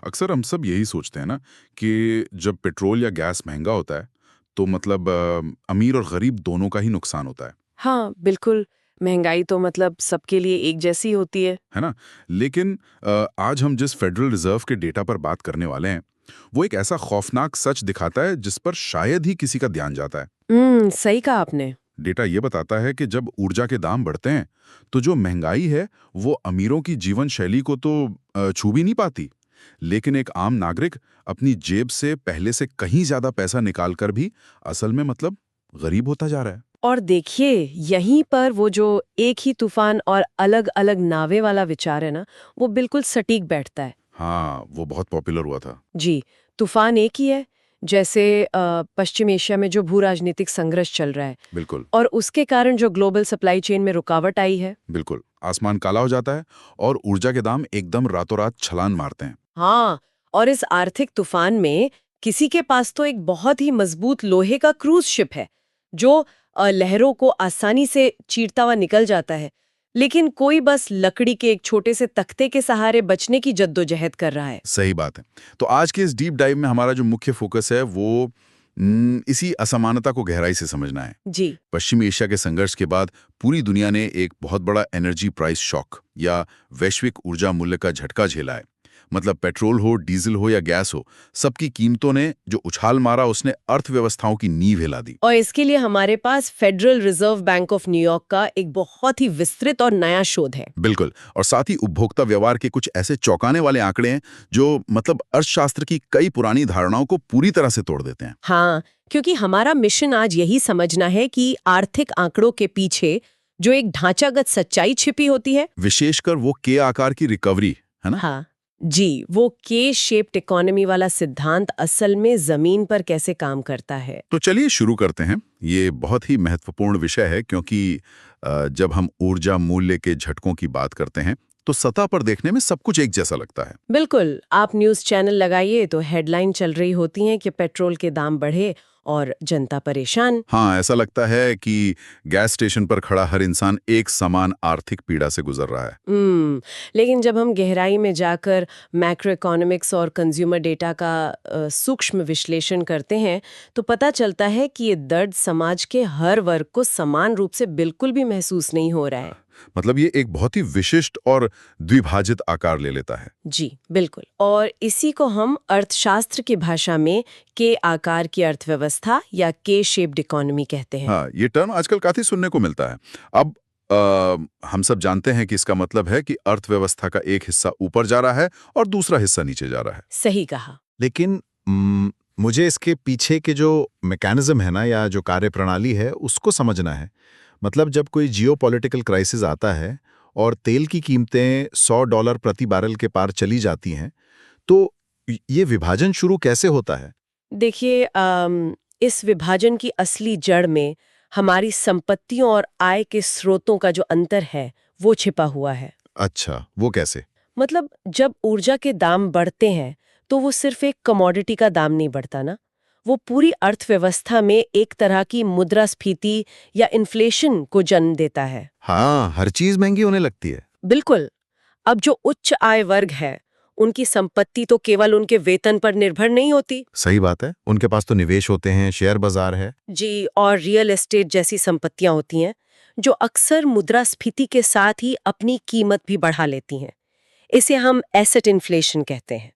अक्सर हम सब यही सोचते हैं ना कि जब पेट्रोल या गैस महंगा होता है तो मतलब अमीर और गरीब दोनों का ही नुकसान होता हाँ, बिल्कुल। महंगाई तो मतलब सबके लिए एक जैसी होती है। है ना। लेकिन आज हम जिस फेडरल रिजर्व के डेटा पर बात करने वाले हैं वो एक ऐसा खौफनाक सच दिखाता है जिस पर शायद ही किसी का ध्यान जाता है। सही कहा आपने। डेटा ये बताता है कि जब ऊर्जा के दाम बढ़ते हैं तो जो महंगाई है वो अमीरों की जीवन शैली को तो छू भी नहीं पाती, लेकिन एक आम नागरिक अपनी जेब से पहले से कहीं ज्यादा पैसा निकालकर भी असल में मतलब गरीब होता जा रहा है। और देखिए, यहीं पर वो जो एक ही तूफान और अलग-अलग नावें वाला विचार है ना, वो बिल्कुल सटीक बैठता है। हाँ, वो बहुत पॉपुलर हुआ था। जी, तूफान एक ही है, जैसे पश्चिम एशिया में जो भू-राजनीतिक संघर्ष चल रहा है बिल्कुल। और उसके कारण जो ग्लोबल सप्लाई चेन में रुकावट आई है। बिल्कुल, आसमान काला हो जाता है और ऊर्जा के दाम एकदम रातों रात छलांग मारते हैं। हाँ, और इस आर्थिक तूफान में किसी के पास तो एक बहुत ही मजबूत लोहे का क्रूज शिप है, जो लहरों को आसानी से चीरता हुआ निकल जाता है, लेकिन कोई बस लकड़ी के एक छोटे से तख्ते के सहारे बचने की जद्दोजहद कर रहा है। सही बात है। तो आज के इस डीप डाइव में हमारा जो मुख्य फोकस है वो इसी असमानता को गहराई से समझना है। जी। पश्चिमी एशिया के संघर्ष के बाद पूरी दुनिया ने एक बहुत बड़ा एनर्जी प्राइस शॉक या वैश्विक ऊर्जा मूल्य का झटका झेला है। मतलब पेट्रोल हो, डीजल हो या गैस हो, सबकी कीमतों ने जो उछाल मारा उसने अर्थव्यवस्थाओं की नींव हिला दी। और इसके लिए हमारे पास Federal Reserve Bank of New York का एक बहुत ही विस्तृत और नया शोध है। बिल्कुल, और साथ ही उपभोक्ता व्यवहार के कुछ ऐसे चौंकाने वाले आंकड़े हैं जो मतलब अर्थशास्त्र की कई पुरानी धारणाओं को पूरी तरह से तोड़ देते हैं। हाँ, क्योंकि हमारा मिशन आज यही समझना है कि आर्थिक आंकड़ों के पीछे जो एक ढांचागत सच्चाई छिपी होती है। विशेषकर वो के आकार की रिकवरी, है ना। हाँ जी, वो के शेप्ड इकोनॉमी वाला सिद्धांत असल में जमीन पर कैसे काम करता है। तो चलिए शुरू करते हैं। ये बहुत ही महत्वपूर्ण विषय है क्योंकि जब हम ऊर्जा मूल्य के झटकों की बात करते हैं तो सतह पर देखने में सब कुछ एक जैसा लगता है। बिल्कुल, आप न्यूज़ चैनल लगाइए तो हेडलाइन चल रही होती हैं कि पेट्रोल के दाम बढ़े और जनता परेशान। हाँ, ऐसा लगता है कि गैस स्टेशन पर खड़ा हर इंसान एक समान आर्थिक पीड़ा से गुजर रहा है। लेकिन जब हम गहराई में जाकर मैक्रो इकोनॉमिक्स और कंज्यूमर डेटा का सूक्ष्म विश्लेषण करते हैं तो पता चलता है कि ये दर्द समाज के हर वर्ग को समान रूप से बिल्कुल भी महसूस नहीं हो रहा है। मतलब ये एक बहुत ही विशिष्ट और द्विभाजित आकार ले लेता है। जी बिल्कुल, और इसी को हम अर्थशास्त्र की भाषा में के आकार की अर्थव्यवस्था या के शेप्ड इकोनॉमी कहते हैं। हाँ, ये टर्म आजकल काफी सुनने को मिलता है। अब हम सब जानते हैं कि इसका मतलब है कि अर्थव्यवस्था का एक हिस्सा ऊपर जा रहा है और दूसरा हिस्सा नीचे जा रहा है। सही कहा। लेकिन मुझे इसके पीछे के जो मैकेनिज्म है ना या जो कार्यप्रणाली है उसको समझना है। मतलब जब कोई जियोपॉलिटिकल क्राइसिस आता है और तेल की कीमतें $100 प्रति बैरल के पार चली जाती हैं तो ये विभाजन शुरू कैसे होता है? देखिए, इस विभाजन की असली जड़ में हमारी संपत्तियों और आय के स्रोतों का जो अंतर है वो छिपा हुआ है। अच्छा, वो कैसे? मतलब जब ऊर्जा के दाम बढ़ते हैं तो वो सिर्फ एक कमोडिटी का दाम नहीं बढ़ता ना, वो पूरी अर्थव्यवस्था में एक तरह की मुद्रास्फीति या इन्फ्लेशन को जन्म देता है। हाँ, हर चीज महंगी होने लगती है। बिल्कुल। अब जो उच्च आय वर्ग है उनकी संपत्ति तो केवल उनके वेतन पर निर्भर नहीं होती। सही बात है, उनके पास तो निवेश होते हैं, शेयर बाजार है। जी, और रियल एस्टेट जैसी संपत्तियां होती हैं जो अक्सर मुद्रास्फीति के साथ ही अपनी कीमत भी बढ़ा लेती हैं। इसे हम एसेट इन्फ्लेशन कहते हैं।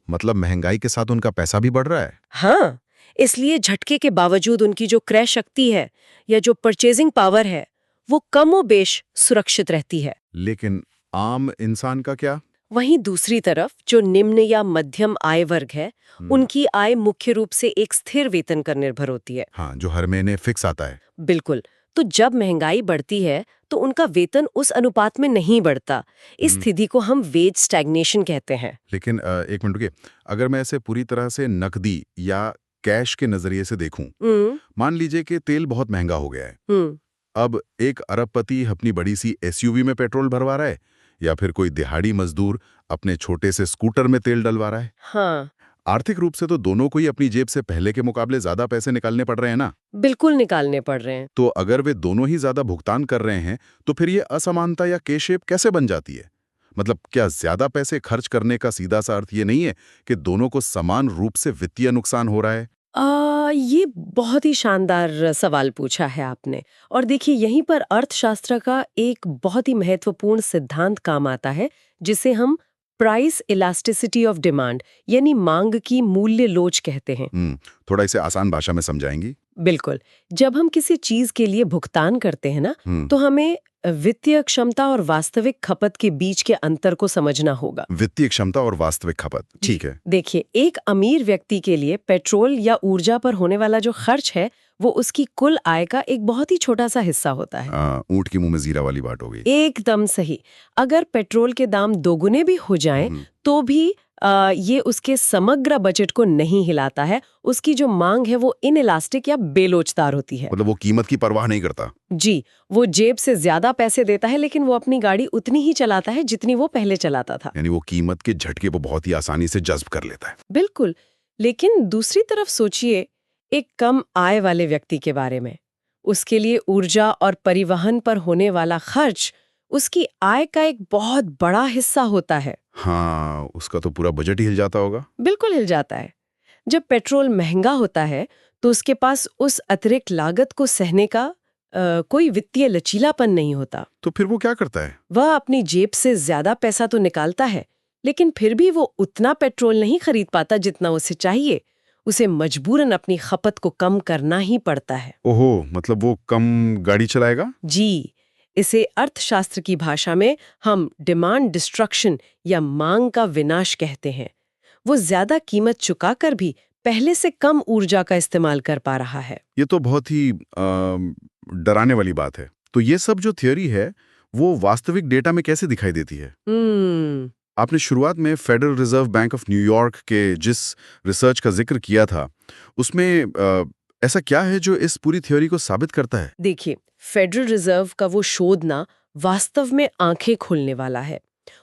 मतलब महंगाई के साथ उनका पैसा भी बढ़ रहा है। हाँ, इसलिए झटके के बावजूद उनकी जो क्रय शक्ति है या जो परचेजिंग पावर है वो कमोबेश सुरक्षित रहती है। लेकिन आम इंसान का क्या? वहीं दूसरी तरफ जो निम्न या मध्यम आय वर्ग है उनकी आय मुख्य रूप से एक स्थिर वेतन पर निर्भर होती है। हाँ, जो हर महीने फिक्स आता है। बिल्कुल। तो जब महंगाई बढ़ती है तो उनका वेतन उस अनुपात में नहीं बढ़ता। इस स्थिति को हम वेज स्टैग्नेशन कहते हैं। लेकिन एक मिनट रुकिए, अगर मैं इसे पूरी तरह से नकदी या कैश के नजरिए से देखूं, हम्म मान लीजिए कि तेल बहुत महंगा हो गया है। हम्म अब एक अरबपति अपनी बड़ी सी एसयूवी में पेट्रोल भरवा रहा है या फिर कोई दिहाड़ी मजदूर अपने छोटे से स्कूटर में तेल डलवा रहा है। हाँ, आर्थिक रूप से तो दोनों को ही अपनी जेब से पहले के मुकाबले ज्यादा पैसे निकालने पड़ रहे हैं ना। बिल्कुल निकालने पड़ रहे हैं। तो अगर वे दोनों ही ज्यादा भुगतान कर रहे हैं तो फिर ये असमानता या के शेप कैसे बन जाती है? मतलब क्या ज्यादा पैसे खर्च करने का सीधा सा अर्थ ये नहीं है कि दोनों को समान रूप से वित्तीय नुकसान हो रहा है? ये बहुत ही शानदार सवाल पूछा है आपने। और देखिए, यहीं पर अर्थशास्त्र का एक बहुत ही महत्वपूर्ण सिद्धांत काम आता है, जिसे हम प्राइस इलास्टिसिटी ऑफ डिमांड यानी मांग की मूल्य लोच कहते हैं। थोड़ा इसे आसान भाषा में समझाएंगी? बिल्कुल। जब हम किसी चीज के लिए भुगतान करते हैं ना, तो हमें वित्तीय क्षमता और वास्तविक खपत के बीच के अंतर को समझना होगा। वित्तीय क्षमता और वास्तविक खपत, ठीक है। देखिए, एक अमीर व्यक्ति के लिए पेट्रोल या ऊर्जा पर होने वाला जो खर्च है, वो उसकी कुल आय का एक बहुत ही छोटा सा हिस्सा होता है। ऊंट की मुंह में जीरा वाली बात हो गई। एकदम सही। अगर पेट्रोल के दाम दोगुने भी हो जाएं, तो भी ये उसके समग्र बजट को नहीं हिलाता है। उसकी जो मांग है वो इनइलास्टिक या बेलोचदार होती है। मतलब वो कीमत की परवाह नहीं करता। जी, वो जेब से ज्यादा पैसे देता है, लेकिन वो अपनी गाड़ी उतनी ही चलाता है जितनी वो पहले चलाता था। यानी वो कीमत के झटके को बहुत ही आसानी से जज्ब कर लेता है। बिल्कुल। लेकिन दूसरी तरफ सोचिए एक कम आय वाले व्यक्ति के बारे में। उसके लिए ऊर्जा और परिवहन पर होने वाला खर्च उसकी आय का एक बहुत बड़ा हिस्सा होता है। हाँ, उसका तो पूरा बजट ही हिल जाता होगा। बिल्कुल हिल जाता है। जब पेट्रोल महंगा होता है, तो उसके पास उस अतिरिक्त लागत को सहने का कोई वित्तीय लचीलापन नहीं होता। तो फिर वो क्या करता है? वह अपनी जेब से ज्यादा पैसा तो निकालता है, लेकिन फिर भी वो उतना पेट्रोल नहीं खरीद पाता जितना उसे चाहिए। उसे मजबूरन अपनी खपत को कम करना ही पड़ता है। ओहो, मतलब वो कम गाड़ी चलाएगा? जी, इसे अर्थशास्त्र की भाषा में हम डिमांड डिस्ट्रक्शन या मांग का विनाश कहते हैं। वो ज्यादा कीमत चुकाकर भी पहले से कम ऊर्जा का इस्तेमाल कर पा रहा है। ये तो बहुत ही डराने वाली बात है। तो ये सब जो थ्योरी है, वो वास्तविक डेटा में कैसे दिखाई देती है? आपने शुरुआत में federal Reserve Bank of New York के जिस रिसर्च का जिक्र किया था, उसमें ऐसा क्या है जो इस पूरी थ्योरी को साबित करता है? देखिए, फेडरल रिजर्व का वो शोध ना वास्तव में आंखें खोलने वाला है।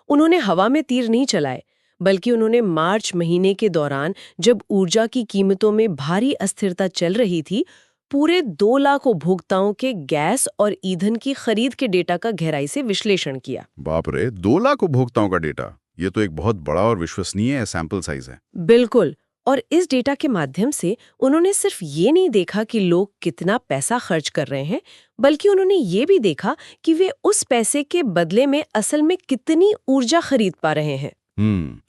उन्होंने हवा में तीर नहीं चलाए, बल्कि उन्होंने मार्च महीने के दौरान, जब ऊर्जा की कीमतों में भारी अस्थिरता चल रही थी, पूरे 2 लाख उपभोक्ताओं के गैस और ईंधन की खरीद के डेटा का गहराई से विश्लेषण किया। बाप रे, 2 लाख उपभोक्ताओं का डेटा! ये तो एक बहुत बड़ा और विश्वसनीय सैंपल साइज है। बिल्कुल। और इस डेटा के माध्यम से उन्होंने सिर्फ ये नहीं देखा कि लोग कितना पैसा खर्च कर रहे हैं, बल्कि उन्होंने ये भी देखा कि वे उस पैसे के बदले में असल में कितनी ऊर्जा खरीद पा रहे हैं।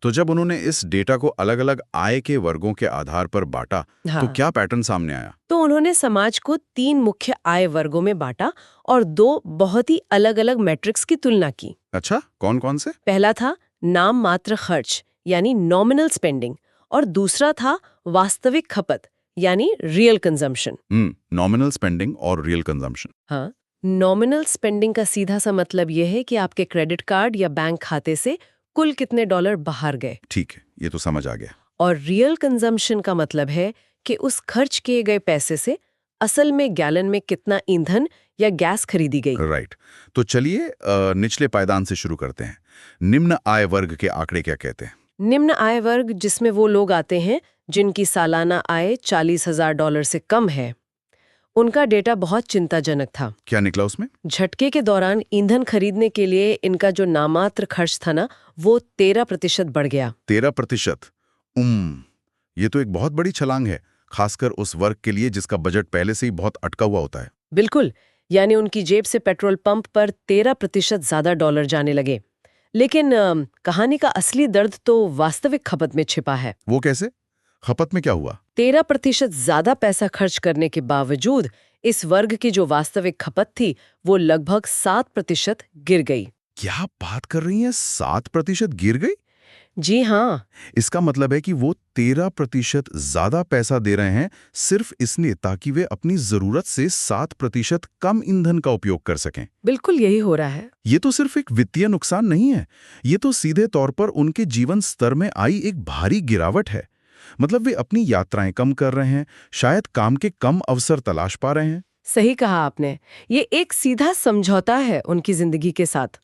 तो जब उन्होंने इस डेटा को अलग-अलग आय के वर्गों के आधार पर बांटा, तो क्या पैटर्न सामने आया? तो उन्होंने समाज को 3 मुख्य आय वर्गों में बांटा और 2 बहुत ही अलग-अलग मैट्रिक्स की तुलना की। अच्छा, कौन-कौन से? पहला था नाम मात्र खर्च यानी नॉमिनल स्पेंडिंग, और दूसरा था वास्तविक खपत यानी रियल कंजम्पशन। नॉमिनल स्पेंडिंग और रियल कंजम्पशन। हाँ, नॉमिनल स्पेंडिंग का सीधा सा मतलब यह है कि आपके क्रेडिट कार्ड या बैंक खाते से कुल कितने डॉलर बाहर गए। ठीक है, ये तो समझ आ गया। और रियल कंजम्पशन का मतलब है कि उस खर्च किए गए पैसे से असल में गैलन में कितना ईंधन या गैस खरीदी गई। राइट। तो चलिए निचले पायदान से शुरू करते हैं। निम्न आय वर्ग के आंकड़े क्या कहते हैं? निम्न आय वर्ग जिसमें वो लोग आते हैं जिनकी सालाना आय $40,000 से कम है, उनका डेटा बहुत चिंताजनक था। क्या निकला उसमें? झटके के दौरान ईंधन खरीदने के लिए इनका जो नामात्र खर्च था ना, वो 13% बढ़ गया। 13%? ये तो एक बहुत बड़ी छलांग है, खासकर उस वर्ग के लिए जिसका बजट पहले से ही बहुत अटका हुआ होता है। बिल्कुल, यानी उनकी जेब से पेट्रोल पंप पर 13% ज्यादा डॉलर जाने लगे। लेकिन कहानी का असली दर्द तो वास्तविक खपत में छिपा है। वो कैसे? खपत में क्या हुआ? 13% ज्यादा पैसा खर्च करने के बावजूद इस वर्ग की जो वास्तविक खपत थी, वो लगभग 7% गिर गई। क्या बात कर रही हैं? 7% गिर गई? जी हाँ। इसका मतलब है कि वो 13% ज्यादा पैसा दे रहे हैं सिर्फ इसलिए ताकि वे अपनी जरूरत से 7% कम ईंधन का उपयोग कर सकें। बिल्कुल यही हो रहा है। ये तो सिर्फ एक वित्तीय नुकसान नहीं है, ये तो सीधे तौर पर उनके जीवन स्तर में आई एक भारी गिरावट है। मतलब वे अपनी यात्राएं कम कर रहे हैं, शायद काम के कम अवसर तलाश पा रहे हैं। सही कहा आपने, ये एक सीधा समझौता है उनकी जिंदगी के साथ।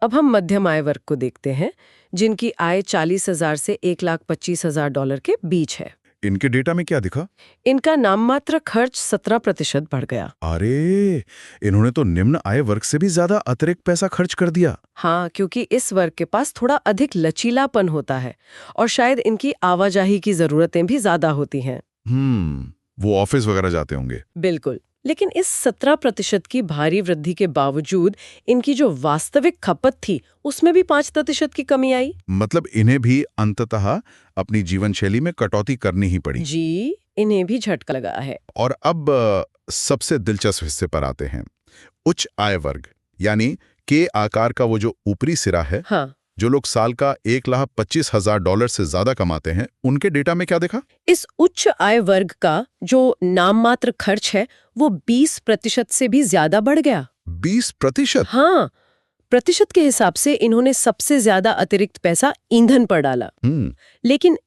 अब हम मध्यम आय वर्ग को देखते हैं, जिनकी आय 40,000 से $1,25,000 के बीच है। इनके डेटा में क्या दिखा? इनका नाममात्र खर्च 17% बढ़ गया। अरे, इन्होंने तो निम्न आय वर्ग से भी ज्यादा अतिरिक्त पैसा खर्च कर दिया। हाँ, क्योंकि इस वर्ग के पास थोड़ा अधिक लचीलापन होता है और शायद इनकी आवाजाही की जरूरतें भी ज्यादा होती हैं। वो ऑफिस वगैरह जाते होंगे। बिल्कुल। लेकिन इस 17% की भारी वृद्धि के बावजूद इनकी जो वास्तविक खपत थी उसमें भी 5% की कमी आई। मतलब इन्हें भी अंततः अपनी जीवन शैली में कटौती करनी ही पड़ी। जी, इन्हें भी झटका लगा है। और अब सबसे दिलचस्प हिस्से पर आते हैं। उच्च आय वर्ग यानी के आकार का वो जो ऊपरी सिरा है, हाँ, जो लोग साल का $1,25,000 से ज्यादा कमाते हैं, उनके डेटा में क्या देखा? इस उच्च आय वर्ग का जो नाममात्र खर्च है वो 20% से भी ज्यादा बढ़ गया। 20%? हाँ, प्रतिशत के हिसाब से इन्होंने सबसे ज्यादा अतिरिक्त पैसा ईंधन पर डाला। लेकिन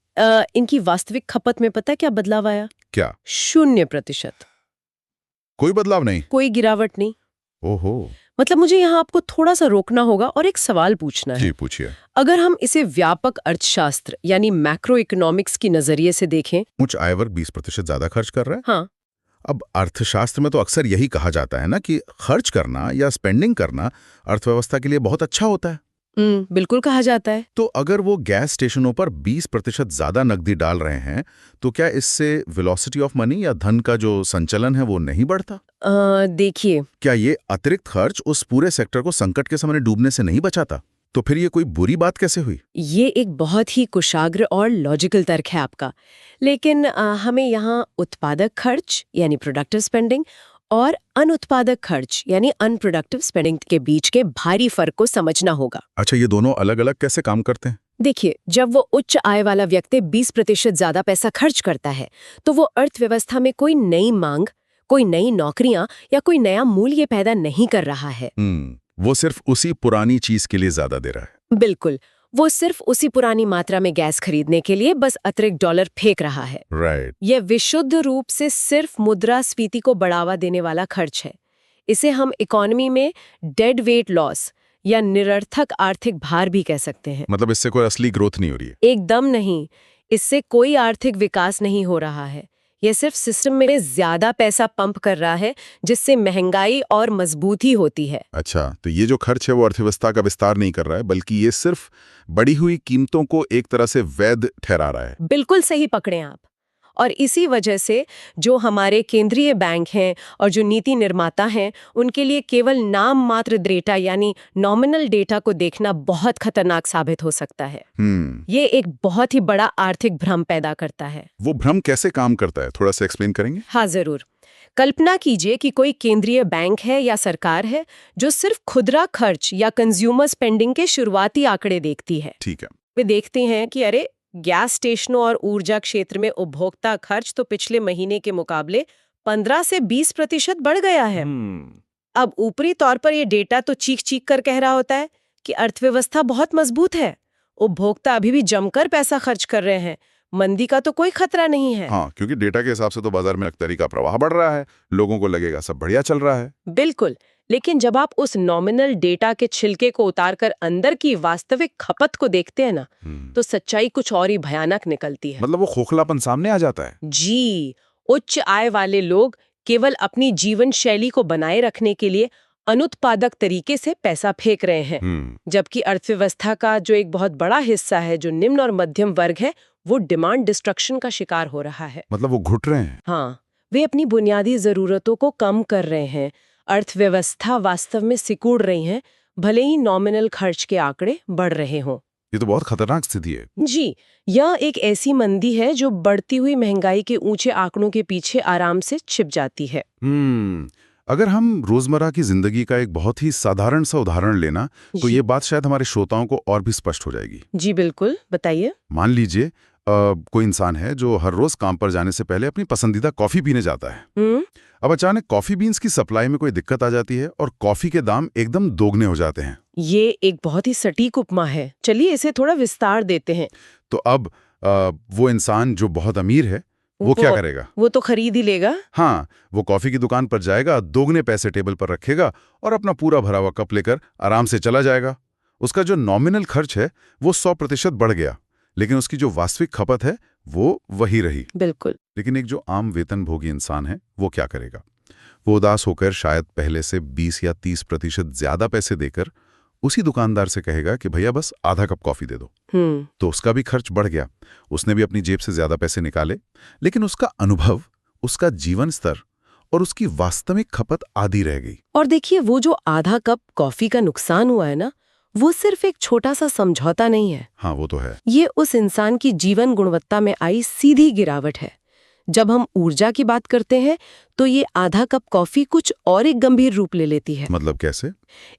इनकी वास्तविक खपत में पता है क्या बदलाव आया? क्या? 0%। कोई बदलाव नहीं? कोई गिरावट नहीं। ओहो। मतलब मुझे यहाँ आपको थोड़ा सा रोकना होगा और एक सवाल पूछना है। जी, पूछिए। अगर हम इसे व्यापक अर्थशास्त्र यानी मैक्रो इकोनॉमिक्स की नजरिए से देखें। उच्च आय वर्ग 20% ज्यादा खर्च कर रहा है। हाँ, अब अर्थशास्त्र में तो अक्सर यही कहा जाता है ना कि खर्च करना या स्पेंडिंग करना अर्थव्यवस्था के लिए बहुत अच्छा होता है। बिल्कुल कहा जाता है। तो अगर वो गैस स्टेशनों पर 20% ज्यादा नकदी डाल रहे हैं, तो क्या इससे वेलोसिटी ऑफ मनी या धन का जो संचलन है वो नहीं बढ़ता? देखिए, क्या ये अतिरिक्त खर्च उस पूरे सेक्टर को संकट के समय डूबने से नहीं बचाता? तो फिर ये कोई बुरी बात कैसे हुई? ये एक बहुत ही कुशाग्र और लॉजिकल तर्क है आपका। लेकिन हमें यहाँ उत्पादक खर्च यानी प्रोडक्टिव स्पेंडिंग और अनुत्पादक खर्च यानी अनप्रोडक्टिव स्पेंडिंग के बीच के भारी फर्क को समझना होगा। अच्छा, ये दोनों अलग अलग कैसे काम करते हैं? देखिए, जब वो उच्च आय वाला व्यक्ति 20% ज्यादा पैसा खर्च करता है तो वो अर्थव्यवस्था में कोई नई मांग, कोई नई नौकरियां या कोई नया मूल्य पैदा नहीं कर रहा है। वो सिर्फ उसी पुरानी चीज के लिए ज्यादा दे रहा है। बिल्कुल, वो सिर्फ उसी पुरानी मात्रा में गैस खरीदने के लिए बस अतिरिक्त डॉलर फेंक रहा है। राइट। यह विशुद्ध रूप से सिर्फ मुद्रास्फीति को बढ़ावा देने वाला खर्च है। इसे हम इकोनॉमी में डेड वेट लॉस या निरर्थक आर्थिक भार भी कह सकते हैं। मतलब इससे कोई असली ग्रोथ नहीं हो रही है? एकदम नहीं। इससे कोई आर्थिक विकास नहीं हो रहा है। यह सिर्फ सिस्टम में ज्यादा पैसा पंप कर रहा है, जिससे महंगाई और मजबूती होती है। अच्छा, तो ये जो खर्च है वो अर्थव्यवस्था का विस्तार नहीं कर रहा है, बल्कि ये सिर्फ बढ़ी हुई कीमतों को एक तरह से वैध ठहरा रहा है। बिल्कुल सही पकड़े आप। और इसी वजह से जो हमारे केंद्रीय बैंक हैं और जो नीति निर्माता हैं, उनके लिए केवल नाम मात्र डेटा यानी नॉमिनल डेटा को देखना बहुत खतरनाक साबित हो सकता है। ये एक बहुत ही बड़ा आर्थिक भ्रम पैदा करता है। वो भ्रम कैसे काम करता है, थोड़ा सा एक्सप्लेन करेंगे? हाँ, जरूर। कल्पना कीजिए कि कोई केंद्रीय बैंक है या सरकार है जो सिर्फ खुदरा खर्च या कंज्यूमर स्पेंडिंग के शुरुआती आंकड़े देखती है। ठीक है। वे देखते हैं कि अरे, गैस स्टेशनों और ऊर्जा क्षेत्र में उपभोक्ता खर्च तो पिछले महीने के मुकाबले 15 से 20% बढ़ गया है। अब ऊपरी तौर पर ये डेटा तो चीख चीख कर कह रहा होता है कि अर्थव्यवस्था बहुत मजबूत है, उपभोक्ता अभी भी जमकर पैसा खर्च कर रहे हैं, मंदी का तो कोई खतरा नहीं है। हाँ, क्योंकि डेटा के हिसाब से तो बाजार में नकदी का प्रवाह बढ़ रहा है, लोगों को लगेगा सब बढ़िया चल रहा है। बिल्कुल। लेकिन जब आप उस नॉमिनल डेटा के छिलके को उतारकर अंदर की वास्तविक खपत को देखते हैं ना, तो सच्चाई कुछ और ही भयानक निकलती है। मतलब वो खोखलापन सामने आ जाता है। जी, उच्च आय वाले लोग केवल अपनी जीवन शैली को बनाए रखने के लिए अनुत्पादक तरीके से पैसा फेंक रहे हैं, जबकि अर्थव्यवस्था का जो एक बहुत बड़ा हिस्सा है, जो निम्न और मध्यम वर्ग है, वो डिमांड डिस्ट्रक्शन का शिकार हो रहा है। मतलब वो घुट रहे हैं। हाँ, वे अपनी बुनियादी जरूरतों को कम कर रहे हैं। अर्थव्यवस्था वास्तव में सिकुड़ रही है, भले ही नॉमिनल खर्च के आंकड़े बढ़ रहे हों। ये तो बहुत खतरनाक स्थिति है। जी, यह एक ऐसी मंदी है जो बढ़ती हुई महंगाई के ऊंचे आंकड़ों के पीछे आराम से छिप जाती है। अगर हम रोजमर्रा की जिंदगी का एक बहुत ही साधारण सा उदाहरण लेना, तो ये बात शायद हमारे श्रोताओं को और भी स्पष्ट हो जाएगी। जी बिल्कुल, बताइए। मान लीजिए कोई इंसान है जो हर रोज काम पर जाने से पहले अपनी पसंदीदा कॉफी पीने जाता है। अब अचानक कॉफी बीन्स की सप्लाई में कोई दिक्कत आ जाती है और कॉफी के दाम एकदम दोगुने हो जाते हैं। ये एक बहुत ही सटीक उपमा है। चलिए इसे थोड़ा विस्तार देते हैं। तो अब वो इंसान जो बहुत अमीर है, वो क्या करेगा? वो तो खरीद ही लेगा। हाँ, वो कॉफी की दुकान पर जाएगा, दोगुने पैसे टेबल पर रखेगा और अपना पूरा भरा हुआ कप लेकर आराम से चला जाएगा। उसका जो नॉमिनल खर्च है वो 100% बढ़ गया, लेकिन उसकी जो वास्तविक खपत है वो वही रही। बिल्कुल। लेकिन एक जो आम वेतनभोगी इंसान है वो क्या करेगा? वो उदास होकर शायद पहले से 20 या 30% ज्यादा पैसे देकर उसी दुकानदार से कहेगा कि भैया बस आधा कप कॉफी दे दो। तो उसका भी खर्च बढ़ गया, उसने भी अपनी जेब से ज्यादा पैसे निकाले, लेकिन उसका अनुभव, उसका जीवन स्तर और उसकी वास्तविक खपत आधी रह गई। और देखिए, वो जो आधा कप कॉफी का नुकसान हुआ है ना, वो सिर्फ एक छोटा सा समझौता नहीं है। हाँ, वो तो है। ये उस इंसान की जीवन गुणवत्ता में आई सीधी गिरावट है। जब हम ऊर्जा की बात करते हैं तो ये आधा कप कॉफी कुछ और एक गंभीर रूप ले लेती है। मतलब कैसे?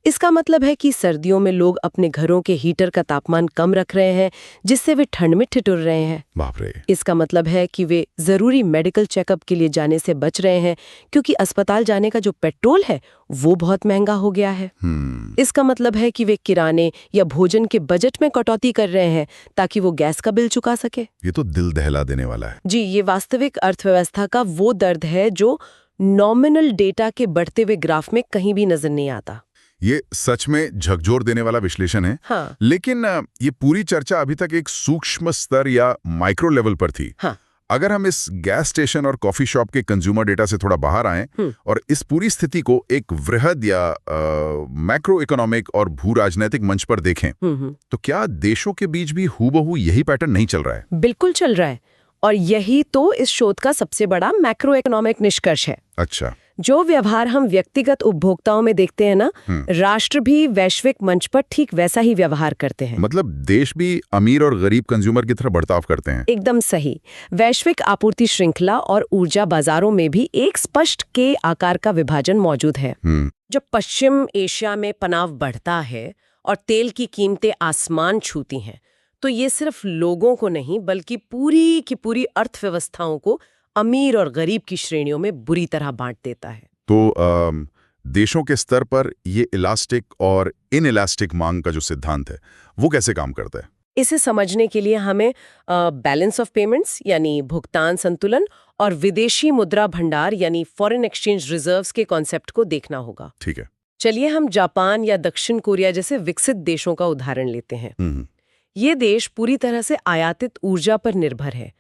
इसका मतलब है कि सर्दियों में लोग अपने घरों के हीटर का तापमान कम रख रहे हैं, जिससे वे ठंड में ठिठुर रहे हैं। बाप रे। इसका मतलब है कि वे जरूरी मेडिकल चेकअप के लिए जाने से बच रहे हैं, क्योंकि अस्पताल जाने का जो पेट्रोल है वो बहुत महंगा हो गया है। इसका मतलब है कि वे किराने या भोजन के बजट में कटौती कर रहे हैं ताकि वो गैस का बिल चुका सके। ये तो दिल दहला देने वाला है। जी, ये वास्तविक अर्थव्यवस्था का वो दर्द है जो नॉमिनल डेटा के बढ़ते हुए ग्राफ में कहीं भी नजर नहीं आता। ये सच में झकझोर देने वाला विश्लेषण है। हाँ। लेकिन ये पूरी चर्चा अभी तक एक सूक्ष्म स्तर या माइक्रो लेवल पर थी। हाँ। अगर हम इस गैस स्टेशन और कॉफी शॉप के कंज्यूमर डेटा से थोड़ा बाहर आएं और इस पूरी स्थिति को एक वृहद या मैक्रो इकोनॉमिक और भू राजनैतिक मंच पर देखें, तो क्या देशों के बीच भी हूबहू यही पैटर्न नहीं चल रहा है? बिल्कुल चल रहा है, और यही तो इस शोध का सबसे बड़ा मैक्रो इकोनॉमिक निष्कर्ष है। अच्छा। जो व्यवहार हम व्यक्तिगत उपभोक्ताओं में देखते हैं ना, राष्ट्र भी वैश्विक मंच पर ठीक वैसा ही व्यवहार करते हैं। मतलब देश भी अमीर और गरीब कंज्यूमर की तरह बर्ताव करते हैं। एकदम सही। वैश्विक आपूर्ति श्रृंखला और ऊर्जा बाजारों में भी एक स्पष्ट के आकार का विभाजन मौजूद है। जब पश्चिम एशिया में तनाव बढ़ता है और तेल की कीमतें आसमान छूती हैं, तो ये सिर्फ लोगों को नहीं बल्कि पूरी की पूरी अर्थव्यवस्थाओं को अमीर और गरीब की श्रेणियों में बुरी तरह बांट देता है। तो देशों के स्तर पर ये इलास्टिक और इनइलास्टिक मांग का जो सिद्धांत है वो कैसे काम करता है? इसे समझने के लिए हमें बैलेंस ऑफ पेमेंट्स यानी भुगतान संतुलन और विदेशी मुद्रा भंडार यानी फॉरेन एक्सचेंज रिजर्व्स के कॉन्सेप्ट को देखना होगा। ठीक है। चलिए हम जापान या दक्षिण कोरिया जैसे विकसित देशों का उदाहरण लेते हैं। ये देश पूरी तरह से आयातित ऊर्जा पर निर्भर है,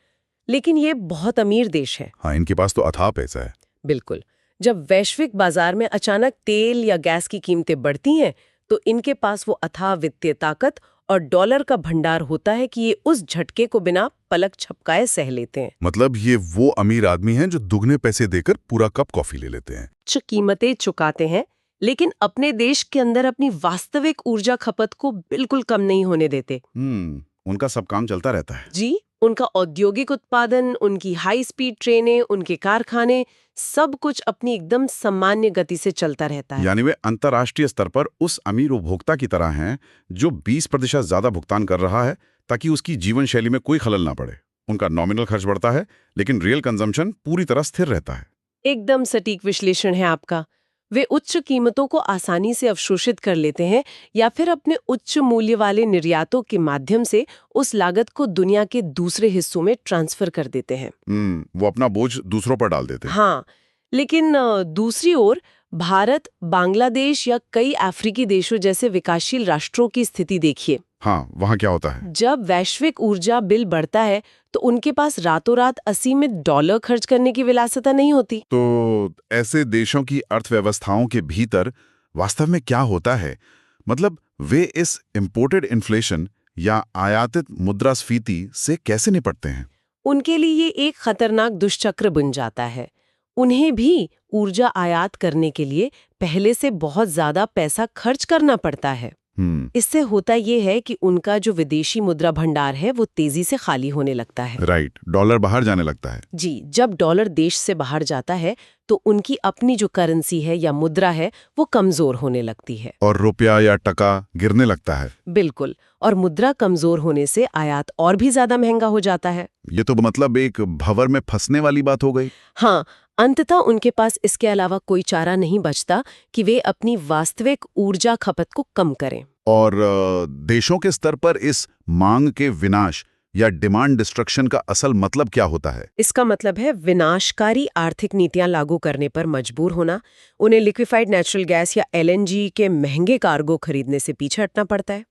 लेकिन ये बहुत अमीर देश है। हाँ, इनके पास तो अथाह पैसा है। बिल्कुल। जब वैश्विक बाजार में अचानक तेल या गैस की कीमतें बढ़ती हैं, तो इनके पास वो अथाह वित्तीय ताकत और डॉलर का भंडार होता है कि ये उस झटके को बिना पलक झपकाए सह लेते हैं। मतलब ये वो अमीर आदमी हैं जो दुगने पैसे देकर पूरा कप कॉफी ले लेते हैं। कीमतें चुकाते हैं, लेकिन अपने देश के अंदर अपनी वास्तविक ऊर्जा खपत को बिल्कुल कम नहीं होने देते। उनका सब काम चलता रहता है। जी, उनका औद्योगिक उत्पादन, उनकी हाई स्पीड ट्रेनें, उनके कारखाने, सब कुछ अपनी एकदम सामान्य गति से चलता रहता है। यानी वे अंतर्राष्ट्रीय स्तर पर उस अमीर उपभोक्ता की तरह हैं जो 20% ज्यादा भुगतान कर रहा है ताकि उसकी जीवन शैली में कोई खलल ना पड़े। उनका नॉमिनल खर्च बढ़ता है, लेकिन रियल कंजम्पशन पूरी तरह स्थिर रहता है। एकदम सटीक विश्लेषण है आपका। वे उच्च कीमतों को आसानी से अवशोषित कर लेते हैं या फिर अपने उच्च मूल्य वाले निर्यातों के माध्यम से उस लागत को दुनिया के दूसरे हिस्सों में ट्रांसफर कर देते हैं। वो अपना बोझ दूसरों पर डाल देते हैं। हाँ, लेकिन दूसरी ओर भारत, बांग्लादेश या कई अफ्रीकी देशों जैसे विकासशील राष्ट्रों की स्थिति देखिए। हाँ, वहाँ क्या होता है? जब वैश्विक ऊर्जा बिल बढ़ता है तो उनके पास रातों रात असीमित डॉलर खर्च करने की विलासिता नहीं होती। तो ऐसे देशों की अर्थव्यवस्थाओं के भीतर वास्तव में क्या होता है? मतलब वे इस इम्पोर्टेड इन्फ्लेशन या आयातित मुद्रास्फीति से कैसे निपटते हैं? उनके लिए ये एक खतरनाक दुष्चक्र बन जाता है। उन्हें भी ऊर्जा आयात करने के लिए पहले से बहुत ज्यादा पैसा खर्च करना पड़ता है। इससे होता ये है कि उनका जो विदेशी मुद्रा भंडार है वो तेजी से खाली होने लगता है। राइट, डॉलर बाहर जाने लगता है। जी, जब डॉलर देश से बाहर जाता है तो उनकी अपनी जो करेंसी है या मुद्रा है वो कमजोर होने लगती है और रुपया या टका गिरने लगता है। बिल्कुल, और मुद्रा कमजोर होने से आयात और भी ज्यादा महंगा हो जाता है। ये तो मतलब एक भंवर में फंसने वाली बात हो गई। हाँ, अंततः उनके पास इसके अलावा कोई चारा नहीं बचता कि वे अपनी वास्तविक ऊर्जा खपत को कम करें। और देशों के स्तर पर इस मांग के विनाश या डिमांड डिस्ट्रक्शन का असल मतलब क्या होता है? इसका मतलब है विनाशकारी आर्थिक नीतियां लागू करने पर मजबूर होना। उन्हें लिक्विफाइड नेचुरल गैस या एलएनजी के महंगे कार्गो खरीदने से पीछे हटना पड़ता है।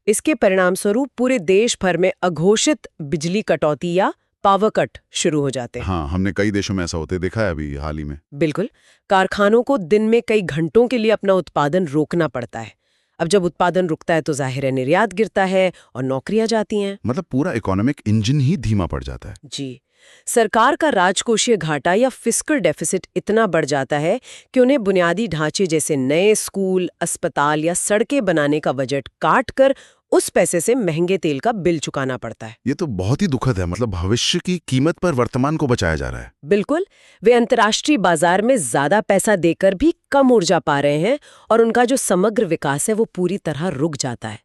इसके परिणाम स्वरूप पूरे देश भर में अघोषित बिजली कटौती या पावर कट शुरू हो जाते हैं। हाँ, हमने कई देशों में ऐसा होते देखा है अभी हाल ही में। बिल्कुल। कारखानों को दिन में कई घंटों के लिए अपना उत्पादन रोकना पड़ता है। अब जब उत्पादन रुकता है तो जाहिर है निर्यात गिरता है और नौकरियां जाती हैं। मतलब पूरा इकोनॉमिक इंजन ही धीमा पड़ जाता है। जी। सरकार का राजकोषीय घाटा या फिस्कल डेफिसिट इतना बढ़ जाता है कि उन्हें बुनियादी ढांचे जैसे नए स्कूल, अस्पताल या सड़कें बनाने का बजट काट कर उस पैसे से महंगे तेल का बिल चुकाना पड़ता है। ये तो बहुत ही दुखद है। मतलब भविष्य की कीमत पर वर्तमान को बचाया जा रहा है। बिल्कुल। वे अंतर्राष्ट्रीय बाजार में ज्यादा पैसा देकर भी कम ऊर्जा पा रहे हैं और उनका जो समग्र विकास है वो पूरी तरह रुक जाता है।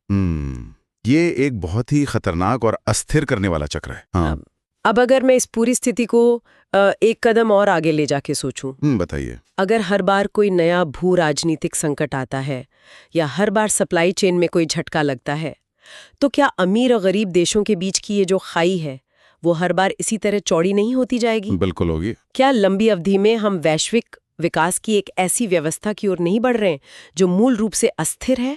ये एक बहुत ही खतरनाक और अस्थिर करने वाला चक्र है। हाँ। अब अगर मैं इस पूरी स्थिति को एक कदम और आगे ले जाके सोचूं, बताइए। अगर हर बार कोई नया भू राजनीतिक संकट आता है या हर बार सप्लाई चेन में कोई झटका लगता है, तो क्या अमीर और गरीब देशों के बीच की ये जो खाई है वो हर बार इसी तरह चौड़ी नहीं होती जाएगी? बिल्कुल होगी। क्या लंबी अवधि में हम वैश्विक विकास की एक ऐसी व्यवस्था की ओर नहीं बढ़ रहे हैं जो मूल रूप से अस्थिर है?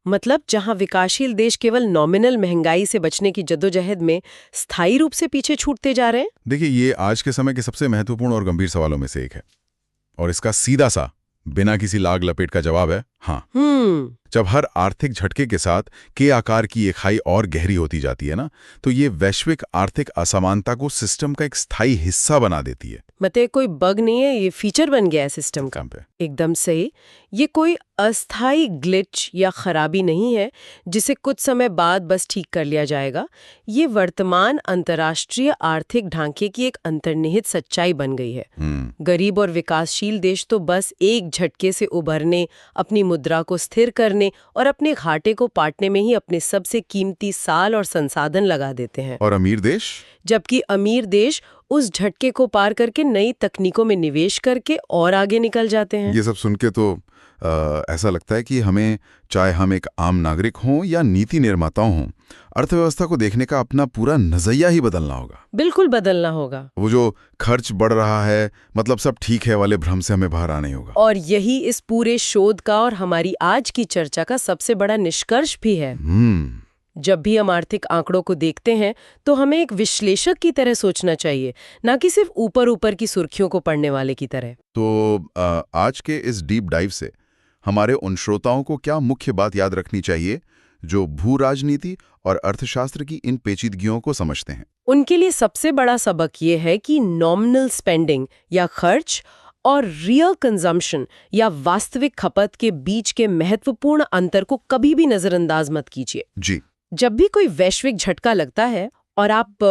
मतलब जहां विकासशील देश केवल नॉमिनल महंगाई से बचने की जद्दोजहद में स्थायी रूप से पीछे छूटते जा रहे हैं। देखिए, ये आज के समय के सबसे महत्वपूर्ण और गंभीर सवालों में से एक है और इसका सीधा सा बिना किसी लाग लपेट का जवाब है हाँ। जब हर आर्थिक झटके के साथ के आकार की ये खाई और गहरी होती जाती है ना, तो ये वैश्विक आर्थिक असमानता को सिस्टम का एक स्थायी हिस्सा बना देती है। मतलब कोई बग नहीं है, ये फीचर बन गया है सिस्टम का। एकदम सही। ये कोई अस्थायी ग्लिच या खराबी नहीं है जिसे कुछ समय बाद बस ठीक कर लिया जाएगा। ये वर्तमान अंतर्राष्ट्रीय आर्थिक ढांचे की एक अंतर्निहित सच्चाई बन गई है। गरीब और विकासशील देश तो बस एक झटके से उभरने, अपनी मुद्रा को स्थिर करने और अपने घाटे को पाटने में ही अपने सबसे कीमती साल और संसाधन लगा देते हैं। और अमीर देश? जबकि अमीर देश उस झटके को पार करके नई तकनीकों में निवेश करके और आगे निकल जाते हैं। ये सब सुन के तो ऐसा लगता है कि हमें, चाहे हम एक आम नागरिक हों या नीति निर्माताओं हों, अर्थव्यवस्था को देखने का अपना पूरा नजरिया ही बदलना होगा। बिल्कुल बदलना होगा। वो जो खर्च बढ़ रहा है मतलब सब ठीक है वाले भ्रम से हमें बाहर आना ही होगा। और यही इस पूरे शोध का और हमारी आज की चर्चा का सबसे बड़ा निष्कर्ष भी है। जब भी हम आर्थिक आंकड़ों को देखते हैं तो हमें एक विश्लेषक की तरह सोचना चाहिए, ना कि सिर्फ ऊपर ऊपर की सुर्खियों को पढ़ने वाले की तरह। तो आज के इस डीप डाइव से हमारे उन श्रोताओं को क्या मुख्य बात याद रखनी चाहिए जो भू राजनीति और अर्थशास्त्र की इन पेचीदगियों को समझते हैं? उनके लिए सबसे बड़ा सबक ये है कि नॉमिनल स्पेंडिंग या खर्च और रियल कंजम्पशन या वास्तविक खपत के बीच के महत्वपूर्ण अंतर को कभी भी नजरअंदाज मत कीजिए। जी। जब भी कोई वैश्विक झटका लगता है और आप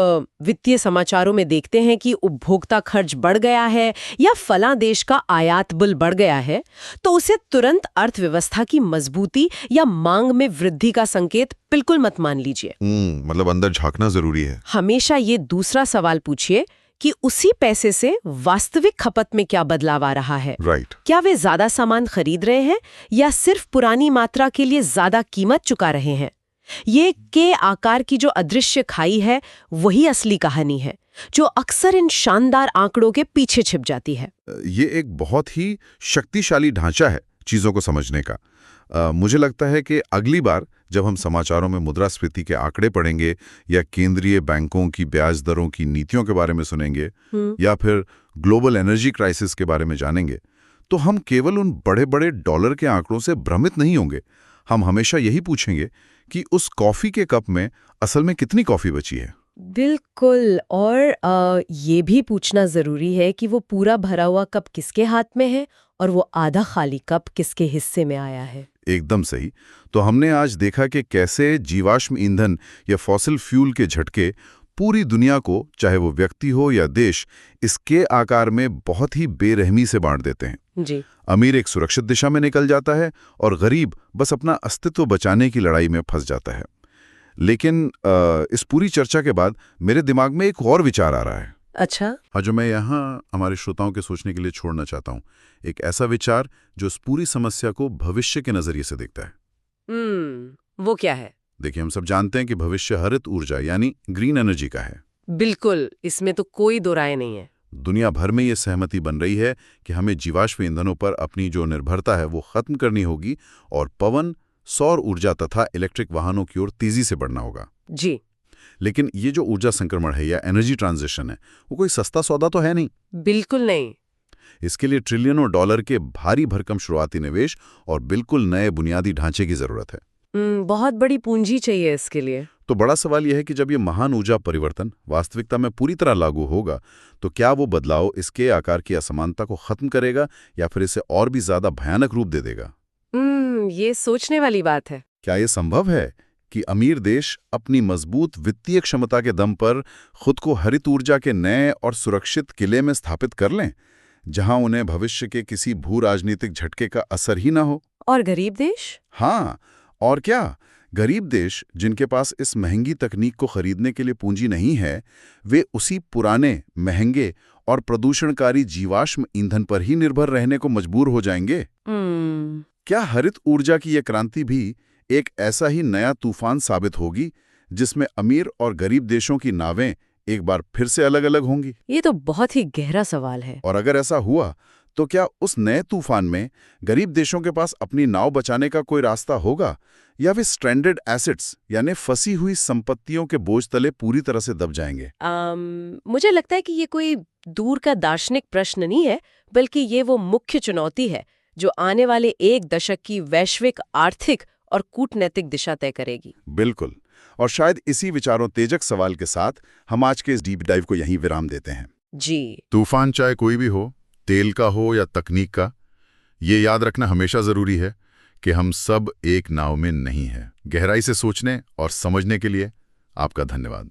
वित्तीय समाचारों में देखते हैं कि उपभोक्ता खर्च बढ़ गया है या फला देश का आयात बिल बढ़ गया है, तो उसे तुरंत अर्थव्यवस्था की मजबूती या मांग में वृद्धि का संकेत बिल्कुल मत मान लीजिए। मतलब अंदर झांकना जरूरी है। हमेशा ये दूसरा सवाल पूछिए कि उसी पैसे से वास्तविक खपत में क्या बदलाव आ रहा है। राइट। क्या वे ज्यादा सामान खरीद रहे हैं या सिर्फ पुरानी मात्रा के लिए ज्यादा कीमत चुका रहे हैं? ये के आकार की जो अदृश्य खाई है वही असली कहानी है, जो अक्सर इन शानदार आंकड़ों के पीछे छिप जाती है। ये एक बहुत ही शक्तिशाली ढांचा है चीजों को समझने का। मुझे लगता है कि अगली बार जब हम समाचारों में मुद्रास्फीति के आंकड़े पढ़ेंगे या केंद्रीय बैंकों की ब्याज दरों की नीतियों के बारे में सुनेंगे या फिर ग्लोबल एनर्जी क्राइसिस के बारे में जानेंगे, तो हम केवल उन बड़े बड़े डॉलर के आंकड़ों से भ्रमित नहीं होंगे। हम हमेशा यही पूछेंगे कि उस कॉफी के कप में असल में कितनी कॉफी बची है। बिल्कुल। और ये भी पूछना जरूरी है कि वो पूरा भरा हुआ कप किसके हाथ में है और वो आधा खाली कप किसके हिस्से में आया है। एकदम सही। तो हमने आज देखा कि कैसे जीवाश्म ईंधन या फॉसिल फ्यूल के झटके पूरी दुनिया को, चाहे वो व्यक्ति हो या देश, इसके आकार में बहुत ही बेरहमी से बांट देते हैं। जी। अमीर एक सुरक्षित दिशा में निकल जाता है और गरीब बस अपना अस्तित्व बचाने की लड़ाई में फंस जाता है। लेकिन इस पूरी चर्चा के बाद मेरे दिमाग में एक और विचार आ रहा है। अच्छा। हाँ, जो मैं यहाँ हमारे श्रोताओं के सोचने के लिए छोड़ना चाहता हूँ। एक ऐसा विचार जो इस पूरी समस्या को भविष्य के नजरिए से देखता है। वो क्या है? देखिए, हम सब जानते हैं कि भविष्य हरित ऊर्जा यानी ग्रीन एनर्जी का है। बिल्कुल, इसमें तो कोई दो राय नहीं है। दुनिया भर में ये सहमति बन रही है कि हमें जीवाश्म ईंधनों पर अपनी जो निर्भरता है वो खत्म करनी होगी और पवन, सौर ऊर्जा तथा इलेक्ट्रिक वाहनों की ओर तेजी से बढ़ना होगा। जी। लेकिन ये जो ऊर्जा संक्रमण है या एनर्जी ट्रांजिशन है, वो कोई सस्ता सौदा तो है नहीं। बिल्कुल नहीं। इसके लिए ट्रिलियनों डॉलर के भारी भरकम शुरुआती निवेश और बिल्कुल नए बुनियादी ढांचे की जरूरत है। बहुत बड़ी पूंजी चाहिए इसके लिए। तो बड़ा सवाल यह है कि जब ये महान ऊर्जा परिवर्तन वास्तविकता में पूरी तरह लागू होगा, तो क्या वो बदलाव इसके आकार की असमानता को खत्म करेगा या फिर इसे और भी ज्यादा भयानक रूप दे देगा? ये सोचने वाली बात है। क्या ये संभव है कि अमीर देश अपनी मजबूत वित्तीय क्षमता के दम पर खुद को हरित ऊर्जा के नए और सुरक्षित किले में स्थापित कर लें, जहां उन्हें भविष्य के किसी भू राजनीतिक झटके का असर ही ना हो? और गरीब देश? हाँ, और क्या, गरीब देश जिनके पास इस महंगी तकनीक को खरीदने के लिए पूंजी नहीं है, वे उसी पुराने, महंगे और प्रदूषणकारी जीवाश्म ईंधन पर ही निर्भर रहने को मजबूर हो जाएंगे। क्या हरित ऊर्जा की यह क्रांति भी एक ऐसा ही नया तूफान साबित होगी जिसमें अमीर और गरीब देशों की नावें एक बार फिर से अलग-अलग होंगी? ये तो बहुत ही गहरा सवाल है। और अगर ऐसा हुआ, तो क्या उस नए तूफान में गरीब देशों के पास अपनी नाव बचाने का कोई रास्ता होगा, या वे स्ट्रैंडेड एसेट्स यानी फंसी हुई संपत्तियों के बोझ तले पूरी तरह से दब जाएंगे? मुझे लगता है कि ये कोई दूर का दार्शनिक प्रश्न नहीं है, बल्कि ये वो मुख्य चुनौती है जो आने वाले 1 दशक की वैश्विक आर्थिक और कूटनैतिक दिशा तय करेगी। बिल्कुल। और शायद इसी विचारों तेजक सवाल के साथ हम आज के इस डीप डाइव को यहीं विराम देते हैं। जी। तूफान चाहे कोई भी हो, तेल का हो या तकनीक का, ये याद रखना हमेशा जरूरी है कि हम सब एक नाव में नहीं हैं। गहराई से सोचने और समझने के लिए आपका धन्यवाद।